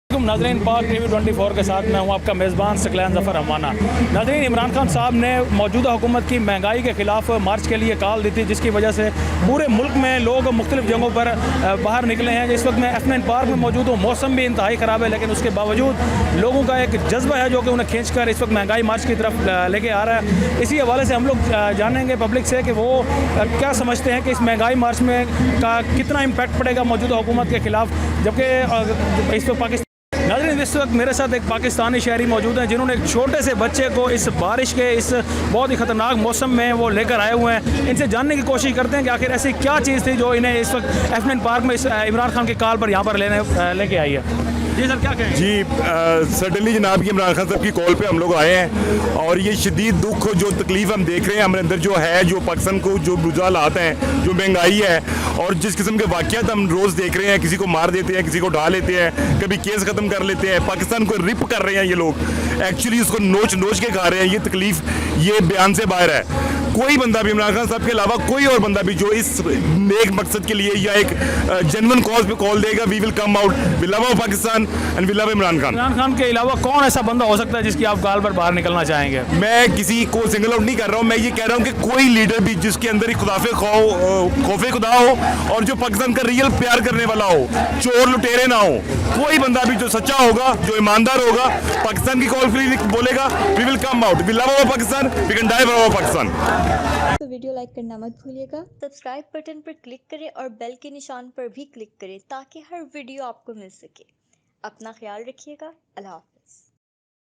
नाज़रीन, पाक टीवी 24 के साथ मैं हूँ आपका मेज़बान सकलैन ज़फ़र अमाना। नाज़रीन, इमरान खान साहब ने मौजूदा हुकूमत की महंगाई के ख़िलाफ़ मार्च के लिए कॉल दी थी, जिसकी वजह से पूरे मुल्क में लोग मुख्तलिफ़ जगहों पर बाहर निकले हैं। इस वक्त मैं एफएन पार्क में मौजूद हूँ। मौसम भी इंतहाई ख़राब है, लेकिन उसके बावजूद लोगों का एक जज्बा है जो कि उन्हें खींच कर इस वक्त महंगाई मार्च की तरफ लेके आ रहा है। इसी हवाले से हम लोग जानेंगे पब्लिक से कि वो क्या समझते हैं कि इस महंगाई मार्च में का कितना इम्पैक्ट पड़ेगा मौजूदा हुकूमत के ख़िलाफ़, जबकि इस वक्त पाकिस्तान। नाज़रीन, इस वक्त मेरे साथ एक पाकिस्तानी शहरी मौजूद हैं जिन्होंने एक छोटे से बच्चे को इस बारिश के इस बहुत ही ख़तरनाक मौसम में वो लेकर आए हुए हैं। इनसे जानने की कोशिश करते हैं कि आखिर ऐसी क्या चीज़ थी जो इन्हें इस वक्त एफएन पार्क में इस इमरान खान के कॉल पर यहाँ पर लेके आई है। जी सर, क्या कहें? जी सडनली जनाब की इमरान खान साहब की कॉल पे हम लोग आए हैं और ये शदीद दुख जो तकलीफ़ हम देख रहे हैं हमारे अंदर जो है, जो पाकिस्तान को जो बुरा आते हैं, जो महंगाई है और जिस किस्म के वाक़यात हम रोज़ देख रहे हैं, किसी को मार देते हैं, किसी को ढा लेते हैं, कभी केस ख़त्म कर लेते हैं, पाकिस्तान को रिप कर रहे हैं ये लोग, एक्चुअली उसको नोच नोच के खा रहे हैं। ये तकलीफ़ ये बयान से बाहर है। कोई बंदा भी इमरान खान साहब के अलावा कोई और बंदा भी जो इस नेक मकसद के लिए या एक जेन्युइन कॉज पे कॉल देगा, we will come out, we love our Pakistan and we love Imran Khan. Imran Khan के अलावा कौन ऐसा बंदा हो सकता है जिसकी आप कॉल पर बाहर निकलना चाहेंगे? मैं किसी को सिंगल आउट नहीं कर रहा हूँ, मैं ये कह रहा हूँ कि कोई लीडर भी जिसके अंदर ही खौफे खुदा हो और जो पाकिस्तान का रियल प्यार करने वाला हो, चोर लुटेरे ना हो, कोई बंदा भी जो सच्चा होगा, जो ईमानदार होगा, पाकिस्तान की कॉल के लिए बोलेगा, we will come out, we love our Pakistan, we can die for our Pakistan. तो वीडियो लाइक करना मत भूलिएगा, सब्सक्राइब बटन पर क्लिक करें और बेल के निशान पर भी क्लिक करें ताकि हर वीडियो आपको मिल सके। अपना ख्याल रखिएगा। अल्लाह हाफ़िज़।